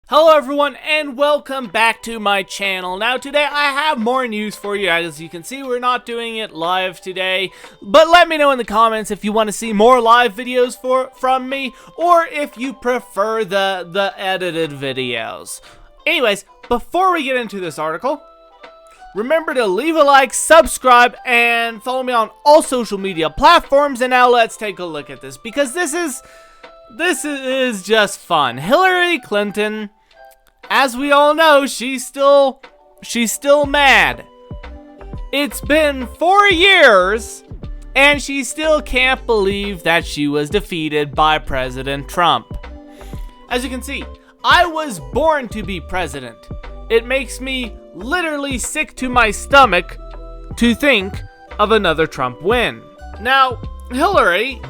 Hello everyone and welcome back to my channel. Now today I have more news for you. As you can see, we're not doing it live today, but let me know in the comments if you want to see more live videos from me or if you prefer the edited videos. Anyways, before we get into this article, remember to leave a like, subscribe, and follow me on all social media platforms. And now let's take a look at this, because this is just fun. Hillary Clinton, as we all know, she's still mad. It's been 4 years, and she still can't believe that she was defeated by President Trump. As you can see, I was born to be president. It makes me literally sick to my stomach to think of another Trump win. Now, Hillary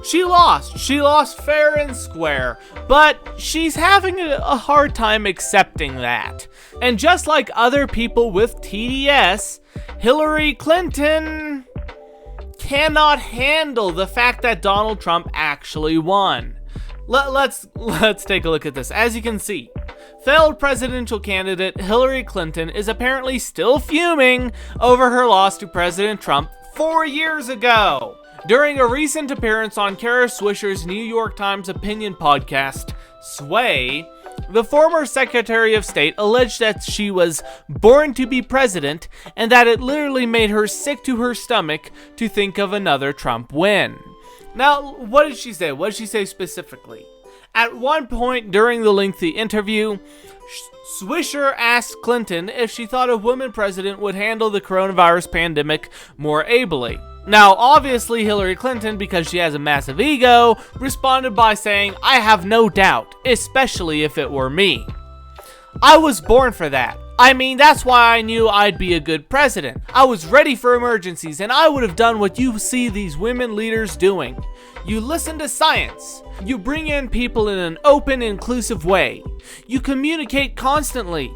She lost fair and square, but she's having a hard time accepting that. And just like other people with TDS, Hillary Clinton cannot handle the fact that Donald Trump actually won. Let's take a look at this. As you can see, failed presidential candidate Hillary Clinton is apparently still fuming over her loss to President Trump 4 years ago. During a recent appearance on Kara Swisher's New York Times opinion podcast, Sway, the former Secretary of State alleged that she was born to be president and that it literally made her sick to her stomach to think of another Trump win. Now, what did she say? What did she say specifically? At one point during the lengthy interview, Swisher asked Clinton if she thought a woman president would handle the coronavirus pandemic more ably. Now, obviously, Hillary Clinton, because she has a massive ego, responded by saying, "I have no doubt, especially if it were me. I was born for that. I mean, that's why I knew I'd be a good president. I was ready for emergencies, and I would have done what you see these women leaders doing. You listen to science. You bring in people in an open, inclusive way. You communicate constantly.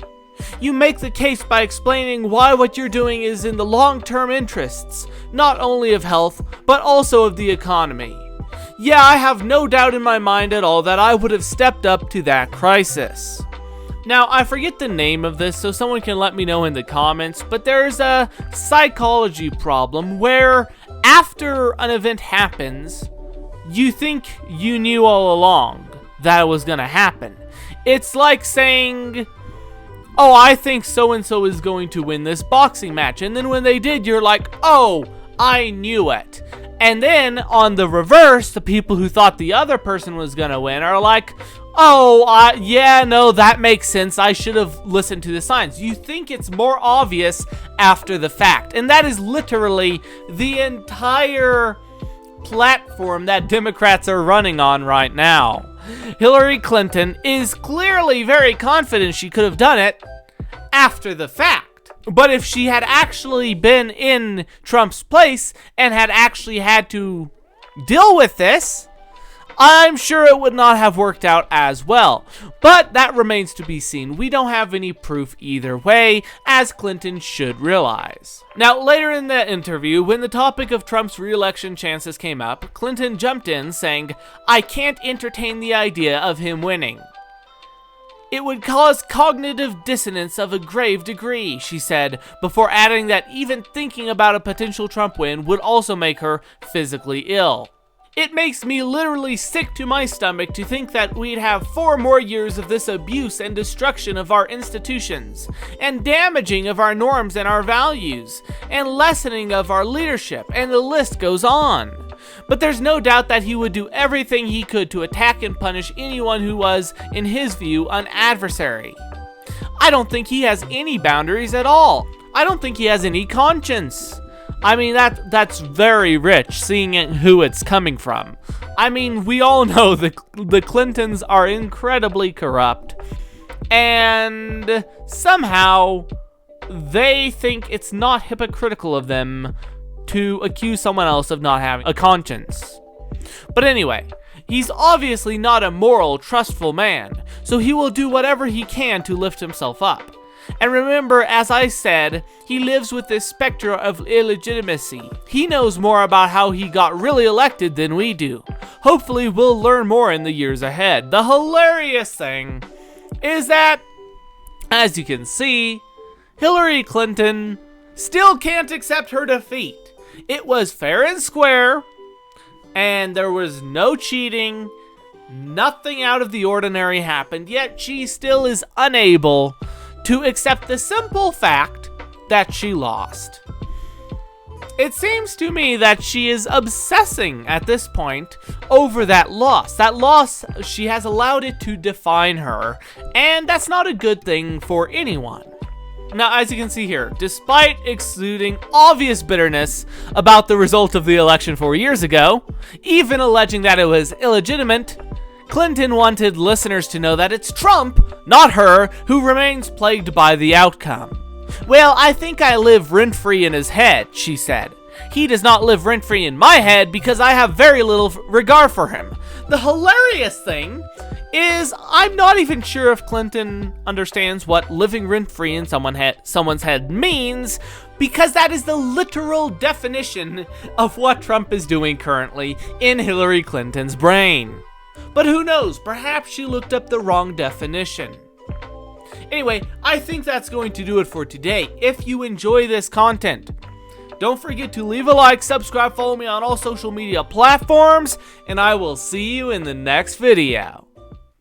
You make the case by explaining why what you're doing is in the long-term interests, not only of health, but also of the economy. Yeah, I have no doubt in my mind at all that I would have stepped up to that crisis." Now, I forget the name of this, so someone can let me know in the comments, but there's a psychology problem where after an event happens, you think you knew all along that it was gonna happen. It's like saying, "Oh, I think so-and-so is going to win this boxing match." And then when they did, you're like, "Oh, I knew it." And then on the reverse, the people who thought the other person was going to win are like, "Oh, yeah, no, that makes sense. I should have listened to the signs." You think it's more obvious after the fact. And that is literally the entire platform that Democrats are running on right now. Hillary Clinton is clearly very confident she could have done it after the fact. But if she had actually been in Trump's place and had actually had to deal with this, I'm sure it would not have worked out as well. But that remains to be seen. We don't have any proof either way, as Clinton should realize. Now, later in the interview, when the topic of Trump's re-election chances came up, Clinton jumped in saying, "I can't entertain the idea of him winning. It would cause cognitive dissonance of a grave degree," she said, before adding that even thinking about a potential Trump win would also make her physically ill. "It makes me literally sick to my stomach to think that we'd have 4 more years of this abuse and destruction of our institutions, and damaging of our norms and our values, and lessening of our leadership, and the list goes on. But there's no doubt that he would do everything he could to attack and punish anyone who was, in his view, an adversary. I don't think he has any boundaries at all. I don't think he has any conscience." I mean, that's very rich, seeing who it's coming from. I mean, we all know the Clintons are incredibly corrupt, and somehow they think it's not hypocritical of them to accuse someone else of not having a conscience. But anyway, he's obviously not a moral, trustful man, so he will do whatever he can to lift himself up. And remember, as I said, he lives with this specter of illegitimacy. He knows more about how he got really elected than we do. Hopefully we'll learn more in the years ahead. The hilarious thing is that, as you can see, Hillary Clinton still can't accept her defeat. It was fair and square, and there was no cheating. Nothing out of the ordinary happened, yet she still is unable to accept the simple fact that she lost. It seems to me that she is obsessing at this point over that loss. That loss, she has allowed it to define her, and that's not a good thing for anyone. Now, as you can see here, despite exuding obvious bitterness about the result of the election 4 years ago, even alleging that it was illegitimate, Clinton wanted listeners to know that it's Trump, not her, who remains plagued by the outcome. Well, I think I live rent-free in his head, she said. He does not live rent-free in my head because I have very little regard for him. The hilarious thing is, I'm not even sure if Clinton understands what living rent-free in someone's head means, because that is the literal definition of what Trump is doing currently in Hillary Clinton's brain. But who knows, perhaps she looked up the wrong definition. Anyway, I think that's going to do it for today. If you enjoy this content, don't forget to leave a like, subscribe, follow me on all social media platforms, and I will see you in the next video.